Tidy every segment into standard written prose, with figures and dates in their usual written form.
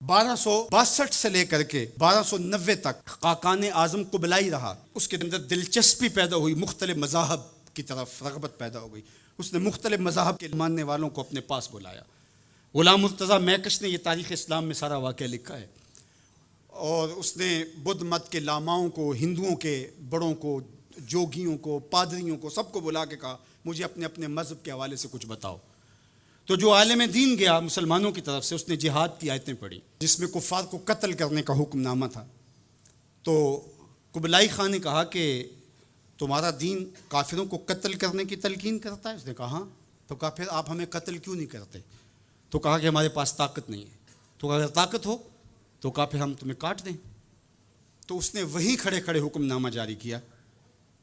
1262 से लेकर के 1290 तक खाकान आजम कुबलाई रहा। उसके अंदर दिलचस्पी पैदा हुई, मुख्तलिफ मज़ाहब की तरफ रग़बत पैदा हो गई। उसने मुख्तलिफ मज़ाहब के मानने वालों को अपने पास बुलाया। गुलाम मुर्तज़ा मैकश ने यह तारीख़ इस्लाम में सारा वाक़या लिखा है। और उसने बुद्ध मत के लामाओं को, हिंदुओं के बड़ों को, जोगियों को, पादरियों को, सबको बुला के कहा मुझे अपने अपने मज़हब के हवाले से कुछ बताओ। तो जो आलिम दीन गया मुसलमानों की तरफ से, उसने जिहाद की आयतें पढ़ी जिसमें कुफ़ार को कत्ल करने का हुक्मनामा था। तो कुबलाई खां ने कहा कि तुम्हारा दीन काफिरों को कत्ल करने की तलकीन करता है? उसने कहा हाँ। तो कहा फिर आप हमें कत्ल क्यों नहीं करते? तो कहा कि हमारे पास ताकत नहीं है। तो अगर ताकत हो तो कहा फिर हम तुम्हें काट दें। तो उसने वहीं खड़े खड़े हुक्मनामा जारी किया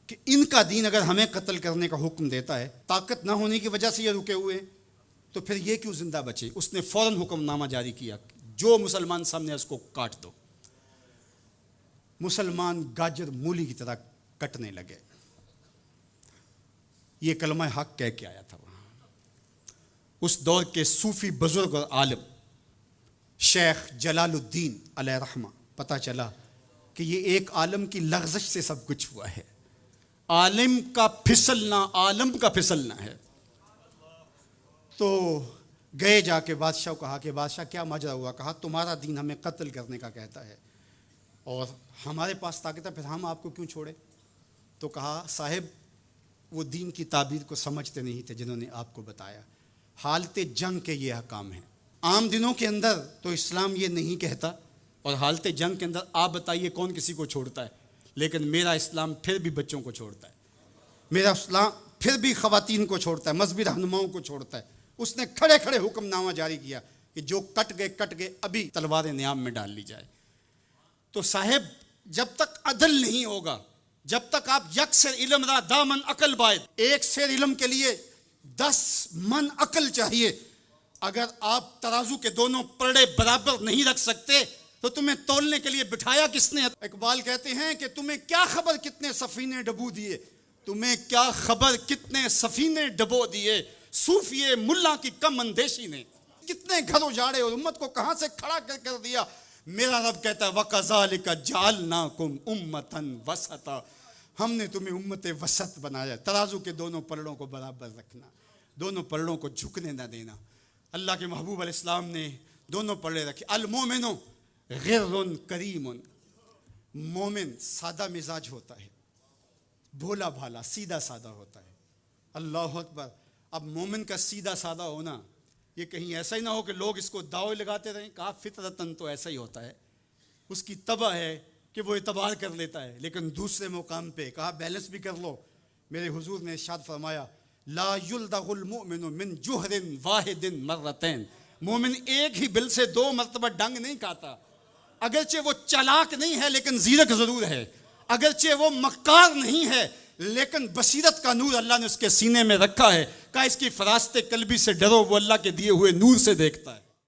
कि इनका दीन अगर हमें कत्ल करने का हुक्म देता है, ताकत ना होने की वजह से ये रुके हुए, तो फिर ये क्यों जिंदा बचे? उसने फौरन हुक्मनामा जारी किया, जो मुसलमान सामने उसको काट दो। मुसलमान गाजर मूली की तरह कटने लगे। ये कलमा हक कह के आया था वहां। उस दौर के सूफी बुजुर्ग और आलिम शेख जलालुद्दीन अलैहि रहमा, पता चला कि ये एक आलम की लग़ज़श से सब कुछ हुआ है। आलिम का फिसलना आलम का फिसलना है। तो गए जाके बादशाह को कहा कि बादशाह क्या माजरा हुआ? कहा तुम्हारा दीन हमें कत्ल करने का कहता है और हमारे पास ताकत है, फिर हम आपको क्यों छोड़े? तो कहा साहिब वो दीन की ताबीर को समझते नहीं थे जिन्होंने आपको बताया। हालते जंग के ये हकाम हैं। आम दिनों के अंदर तो इस्लाम ये नहीं कहता, और हालते जंग के अंदर आप बताइए कौन किसी को छोड़ता है? लेकिन मेरा इस्लाम फिर भी बच्चों को छोड़ता है, मेरा इस्लाम फिर भी ख़वातीन को छोड़ता है, मजहबी रहनुमाओं को छोड़ता है। उसने खड़े खड़े हुक्मनामा जारी किया कि जो कट गए अभी तलवार नियाम में डाल ली जाए। तो साहेब जब तक अदल नहीं होगा, जब तक आप यक शेर इल्म रा दामन अकल बायद, एक शेर इल्म के लिए 10 मन अकल चाहिए। अगर आप तराजू के दोनों पलड़े बराबर नहीं रख सकते तो तुम्हें तौलने के लिए बिठाया किसने? इकबाल कहते हैं कि तुम्हें क्या खबर कितने सफीने डबो दिए, तुम्हें क्या खबर कितने सफीने डबो दिए, सूफिये मुल्ला की कम अंदेशी ने कितने घर उजाड़े और उम्मत को कहां से खड़ा कर दिया। मेरा रब कहता है वकज़ालिका जअलनाकुम उम्मतन वसता, हमने तुम्हें उम्मत वसत बनाया। तराजू के दोनों पलड़ों को बराबर रखना, दोनों पलड़ों को झुकने ना देना। अल्लाह के महबूब अलैहिस्सलाम ने दोनों पलड़े रखे। अल मोमिनो गिर्रुन करीमुन, मोमिन सादा मिजाज होता है, भोला भाला सीधा सादा होता है। अल्लाह अकबर। अब मोमिन का सीधा सादा होना ये कहीं ऐसा ही ना हो कि लोग इसको दावे लगाते रहें। कहा फितरतन तो ऐसा ही होता है, उसकी तबा है कि वो इतबार कर लेता है। लेकिन दूसरे मुकाम पे कहा बैलेंस भी कर लो। मेरे हुजूर ने इरशाद फरमाया ला युल्दगुल मुमिनु मिन जुहरिन वाहिदिन मर्रतैन, मोमिन एक ही बिल से 2 मरतबा डंग नहीं खाता। अगरचे वो चालाक नहीं है लेकिन जीरक जरूर है, अगरचे वो मक्कार नहीं है लेकिन बसीरत का नूर अल्लाह ने उसके सीने में रखा है। कहा इसकी फरास्ते कल्बी से डरो, वो अल्लाह के दिए हुए नूर से देखता है।